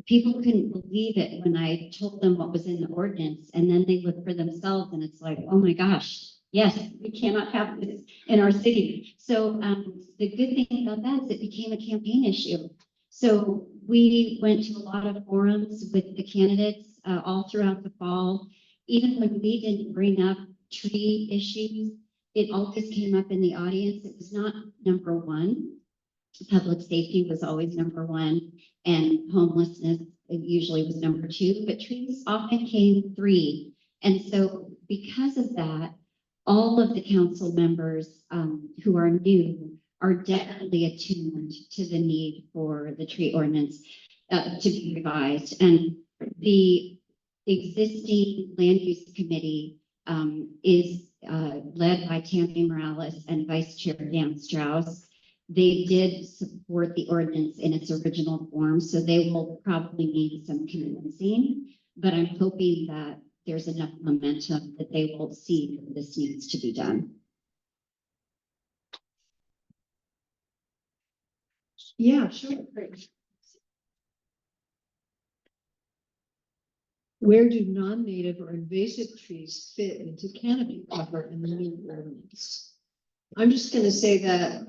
People couldn't believe it when I told them what was in the ordinance, and then they look for themselves and it's like, oh my gosh, yes, we cannot have this in our city. So the good thing about that is it became a campaign issue. So we went to a lot of forums with the candidates all throughout the fall. Even when we didn't bring up tree issues, it always came up in the audience. It was not number one. Public safety was always number one, and homelessness usually was number two, but trees often came three. And so because of that, all of the council members who are new are definitely attuned to the need for the tree ordinance to be revised. And the existing land use committee is led by Tammy Morales and Vice Chair Dan Strauss. They did support the ordinance in its original form, so they will probably need some convincing, but I'm hoping that there's enough momentum that they will see that this needs to be done. Yeah, sure. Where do non-native or invasive trees fit into canopy cover in the new ordinance? I'm just gonna say that,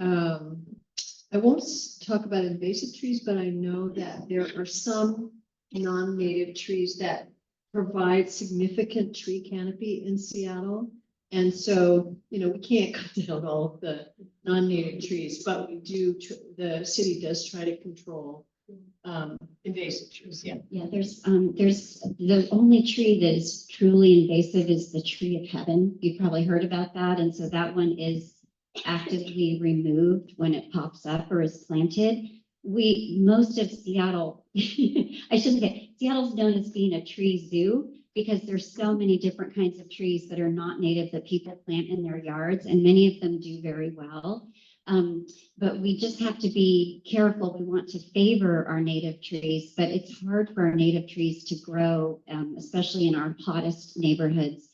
I won't talk about invasive trees, but I know that there are some non-native trees that provide significant tree canopy in Seattle. And so, we can't cut down all of the non-native trees, but we do, the city does try to control invasive trees, yeah. Yeah, there's the only tree that is truly invasive is the tree of heaven. You've probably heard about that. And so that one is actively removed when it pops up or is planted. Most of Seattle, I shouldn't say, Seattle's known as being a tree zoo because there's so many different kinds of trees that are not native that people plant in their yards, and many of them do very well. But we just have to be careful. We want to favor our native trees, but it's hard for our native trees to grow, especially in our hottest neighborhoods.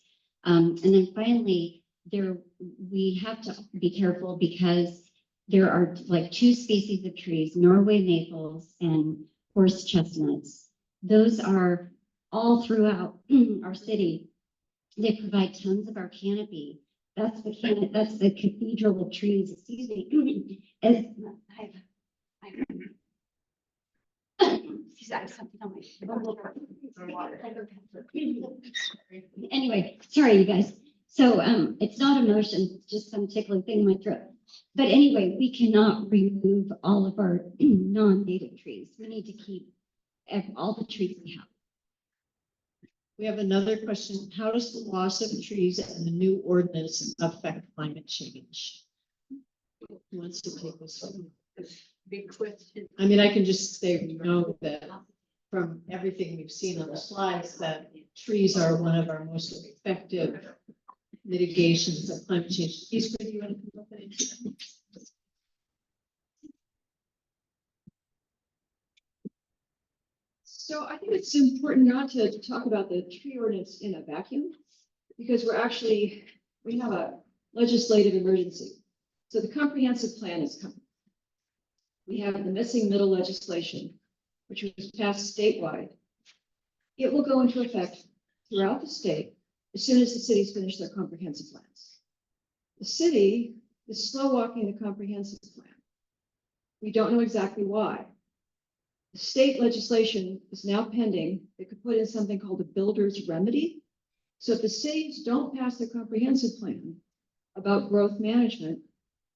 And then finally, we have to be careful because there are like two species of trees, Norway maples and horse chestnuts. Those are all throughout our city. They provide tons of our canopy. That's the cathedral of trees. Excuse me. I have something on my Anyway, sorry, you guys. So it's not emotion, it's just some tickling thing in my throat. But anyway, we cannot remove all of our non-native trees. We need to keep all the trees we have. We have another question. How does the loss of trees and the new ordinance affect climate change? Who wants to take this one? Big question. I mean, I can just say, we know that from everything we've seen on the slides, that trees are one of our most effective mitigations of climate change. Eastwood, do you want to come up and So I think it's important not to talk about the tree ordinance in a vacuum, because we have a legislative emergency. So the comprehensive plan is coming. We have the missing middle legislation, which was passed statewide. It will go into effect throughout the state as soon as the cities finish their comprehensive plans. The city is slow walking the comprehensive plan. We don't know exactly why. The state legislation is now pending. They could put in something called a builder's remedy. So if the cities don't pass their comprehensive plan about growth management,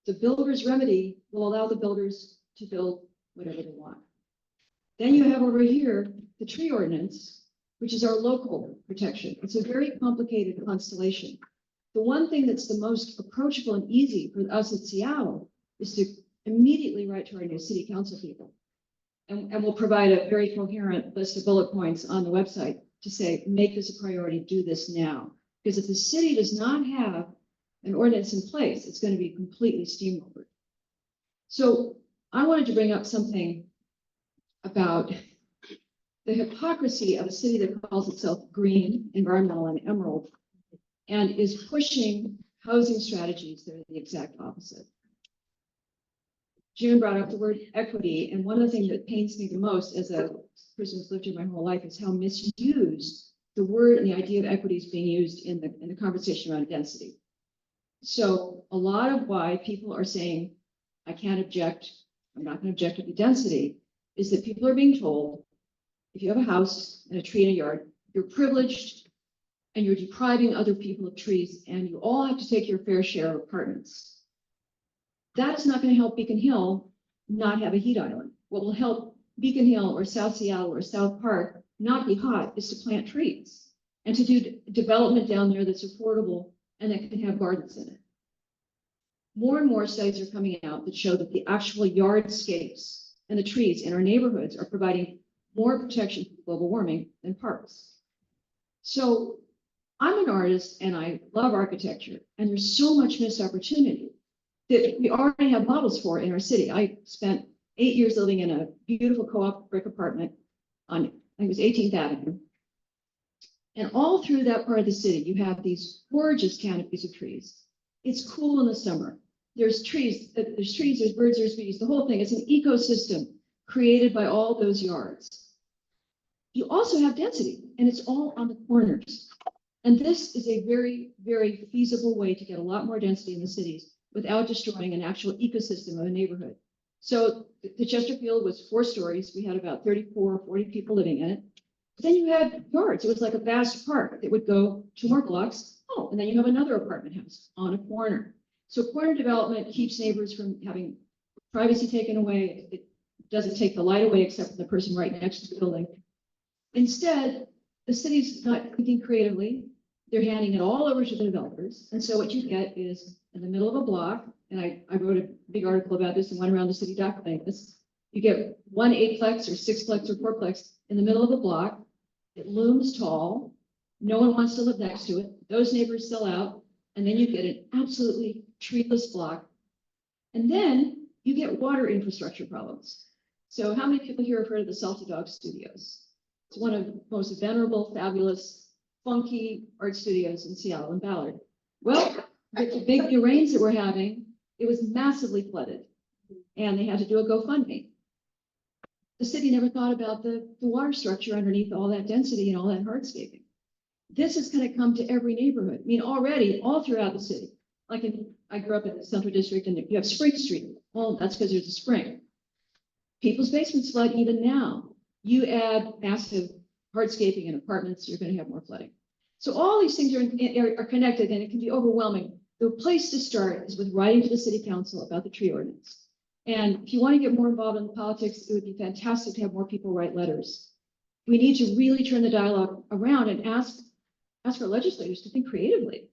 the builder's remedy will allow the builders to build whatever they want. Then you have over here, the tree ordinance, which is our local protection. It's a very complicated constellation. The one thing that's the most approachable and easy for us at Seattle is to immediately write to our new city council people. And we'll provide a very coherent list of bullet points on the website to say, make this a priority, do this now. Because if the city does not have an ordinance in place, it's going to be completely steamrollered. So I wanted to bring up something about the hypocrisy of a city that calls itself green, environmental, and emerald, and is pushing housing strategies that are the exact opposite. June brought up the word equity, and one of the things that pains me the most as a person who's lived here my whole life is how misused the word and the idea of equity is being used in the conversation around density. So a lot of why people are saying, I can't object, I'm not going to object to the density, is that people are being told, if you have a house and a tree in a yard, you're privileged and you're depriving other people of trees, and you all have to take your fair share of apartments. That's not going to help Beacon Hill not have a heat island. What will help Beacon Hill or South Seattle or South Park not be hot is to plant trees and to do development down there that's affordable and that can have gardens in it. More and more studies are coming out that show that the actual yardscapes and the trees in our neighborhoods are providing more protection from global warming than parks. So I'm an artist and I love architecture, and there's so much missed opportunity that we already have models for in our city. I spent 8 years living in a beautiful co-op brick apartment on, I think it was 18th Avenue. And all through that part of the city, you have these gorgeous canopies of trees. It's cool in the summer. There's trees, there's birds, there's bees, the whole thing. It's an ecosystem created by all those yards. You also have density, and it's all on the corners. And this is a very, very feasible way to get a lot more density in the cities without destroying an actual ecosystem of a neighborhood. So the Chesterfield was 4 stories. We had about 34 or 40 people living in it. But then you had yards. It was like a vast park that would go 2 more blocks. Oh, and then you have another apartment house on a corner. So corner development keeps neighbors from having privacy taken away. It doesn't take the light away except for the person right next to the building. Instead, the city's not thinking creatively. They're handing it all over to the developers. And so what you get is in the middle of a block, and I wrote a big article about this and went around the city documenting this. You get 1 8-plex or 6-plex or 4-plex in the middle of a block. It looms tall. No one wants to live next to it. Those neighbors sell out. And then you get an absolutely treeless block. And then you get water infrastructure problems. So how many people here have heard of the Salty Dog Studios? It's one of the most venerable, fabulous, funky art studios in Seattle and Ballard. Well, with the big new rains that we're having, it was massively flooded, and they had to do a GoFundMe. The city never thought about the water structure underneath all that density and all that hardscaping. This is going to come to every neighborhood. I mean, already all throughout the city. Like I grew up in the Central District, and you have Spring Street. Well, that's because there's a spring. People's basements flood even now. You add massive hardscaping in apartments, you're going to have more flooding. So all these things are connected, and it can be overwhelming. The place to start is with writing to the city council about the tree ordinance. And if you want to get more involved in the politics, it would be fantastic to have more people write letters. We need to really turn the dialogue around and ask our legislators to think creatively,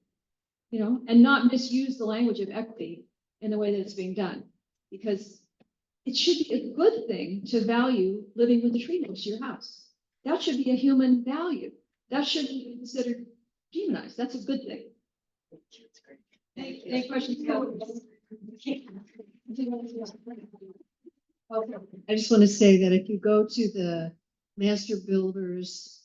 and not misuse the language of equity in the way that it's being done, because it should be a good thing to value living with a tree next to your house. That should be a human value. That shouldn't be considered demonized. That's a good thing. Any questions? I just want to say that if you go to the Master Builders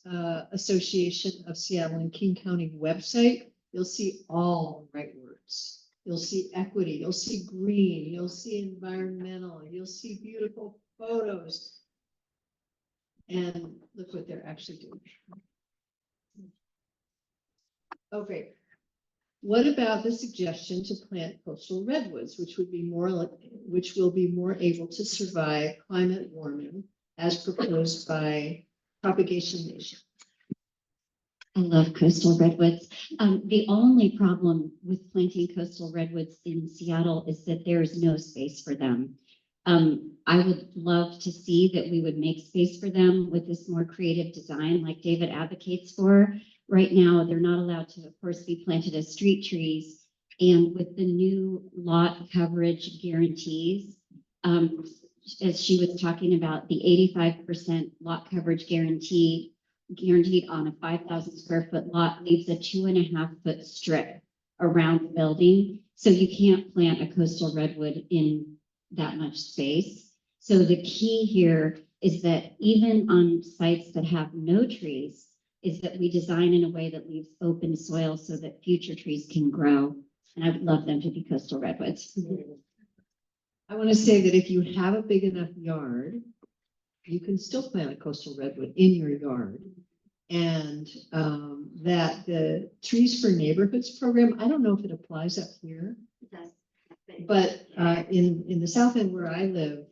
Association of Seattle and King County website, you'll see all the right words. You'll see equity, you'll see green, you'll see environmental, you'll see beautiful photos. And look what they're actually doing. Okay. What about the suggestion to plant coastal redwoods, which will be more able to survive climate warming as proposed by Propagation Nation? I love coastal redwoods. The only problem with planting coastal redwoods in Seattle is that there is no space for them. I would love to see that we would make space for them with this more creative design like David advocates for. Right now, they're not allowed to, of course, be planted as street trees. And with the new lot coverage guarantees, as she was talking about, the 85% lot coverage guaranteed on a 5,000 square foot lot leaves a 2.5 foot strip around the building. So you can't plant a coastal redwood in that much space. So the key here is that even on sites that have no trees, is that we design in a way that leaves open soil so that future trees can grow. And I would love them to be coastal redwoods. I want to say that if you have a big enough yard, you can still plant a coastal redwood in your yard. And that the Trees for Neighborhoods program, I don't know if it applies up here, but in the south end where I live,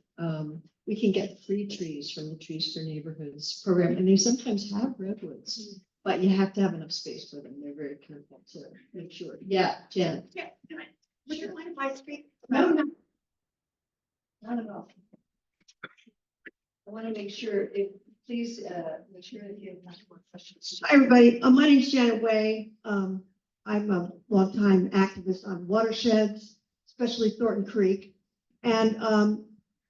we can get free trees from the Trees for Neighborhoods program, and they sometimes have redwoods, but you have to have enough space for them. They're very careful to make sure. Yeah, Jen. Yeah, would you mind if I speak? No, no. Not at all. I want to make sure please, make sure if you have more questions. Hi, everybody. My name's Janet Way. I'm a longtime activist on watersheds, especially Thornton Creek. And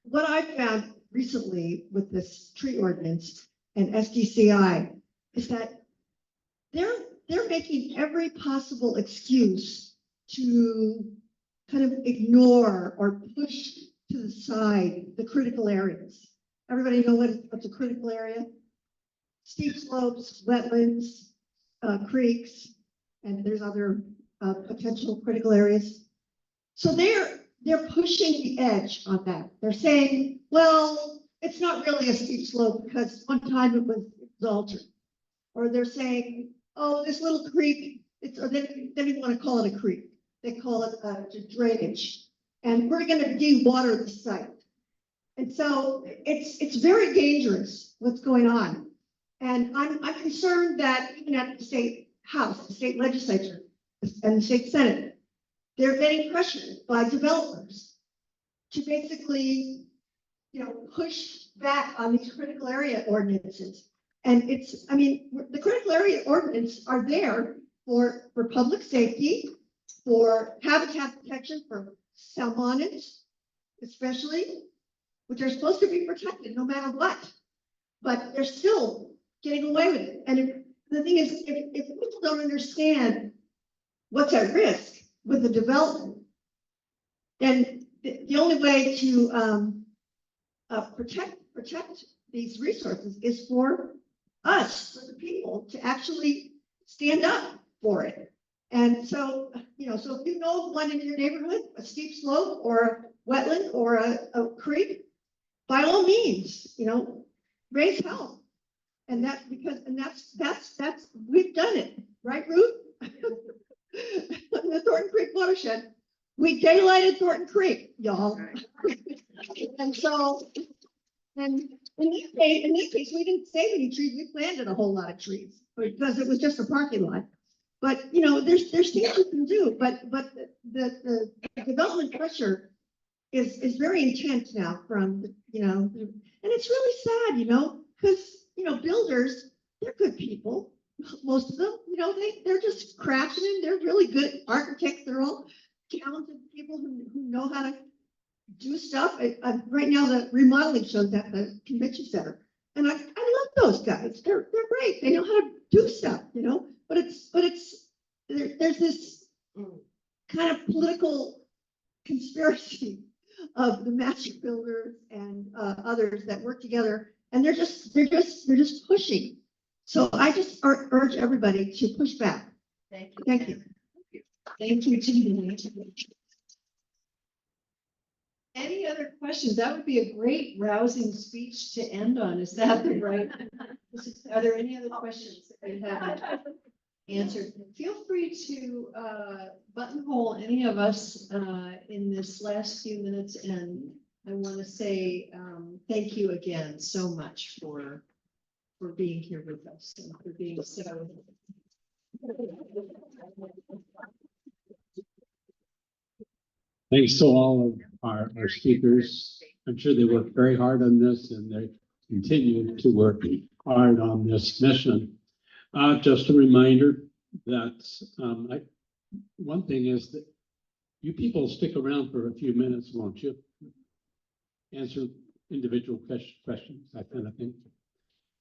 what I found recently with this tree ordinance and SDCI is that they're making every possible excuse to kind of ignore or push to the side the critical areas. Everybody know what's a critical area? Steep slopes, wetlands, creeks, and there's other potential critical areas. So they're pushing the edge on that. They're saying, well, it's not really a steep slope because one time it was altered. Or they're saying, oh, this little creek, or they didn't want to call it a creek. They call it drainage. And we're going to de-water the site. And so it's very dangerous what's going on. And I'm concerned that even at the state house, the state legislature, and the state senate, they're getting pressured by developers to basically, push back on these critical area ordinances. And the critical area ordinance are there for public safety, for habitat protection for salmonids, especially, which are supposed to be protected no matter what. But they're still getting away with it. And the thing is, if people don't understand what's at risk with the development, then the only way to protect these resources is for us, for the people, to actually stand up for it. And so, so if you know one in your neighborhood, a steep slope or a wetland or a creek, by all means, raise hell. And that's we've done it, right, Ruth? In the Thornton Creek watershed, we daylighted Thornton Creek, y'all. And so, and in this case, we didn't save any trees. We planted a whole lot of trees because it was just a parking lot. But there's things you can do. But the development pressure is very intense now from and it's really sad, because builders, they're good people. Most of them, they're just craftsmen. They're really good architects. They're all talented people who know how to do stuff. Right now, the remodeling shows at the convention center, and I love those guys. They're great. They know how to do stuff, But there's this kind of political conspiracy of the master builders and others that work together, and they're just pushing. So I just urge everybody to push back. Thank you. Thank you. Thank you, Tina. Any other questions? That would be a great rousing speech to end on. Is that the right? Are there any other questions that we haven't answered? Feel free to buttonhole any of us in this last few minutes. And I want to say thank you again so much for being here with us and for being so. Thanks to all of our speakers. I'm sure they worked very hard on this and they continue to work hard on this mission. Just a reminder that, one thing is that you people stick around for a few minutes, won't you? Answer individual questions, that kind of thing.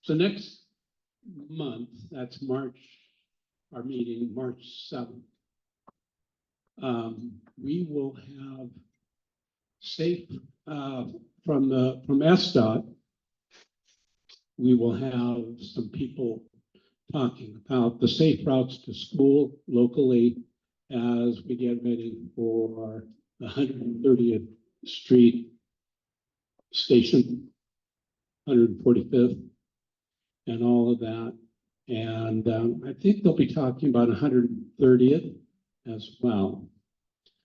So next month, that's March, our meeting, March 7th. We will have safe, from SDOT, we will have some people talking about the safe routes to school locally as we get ready for the 130th Street station, 145th, and all of that. And I think they'll be talking about 130th as well.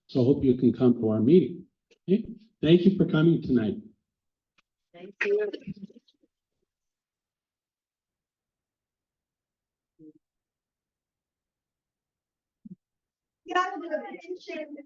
So I hope you can come to our meeting. Okay? Thank you for coming tonight. Thank you. Yeah, I'm gonna mention,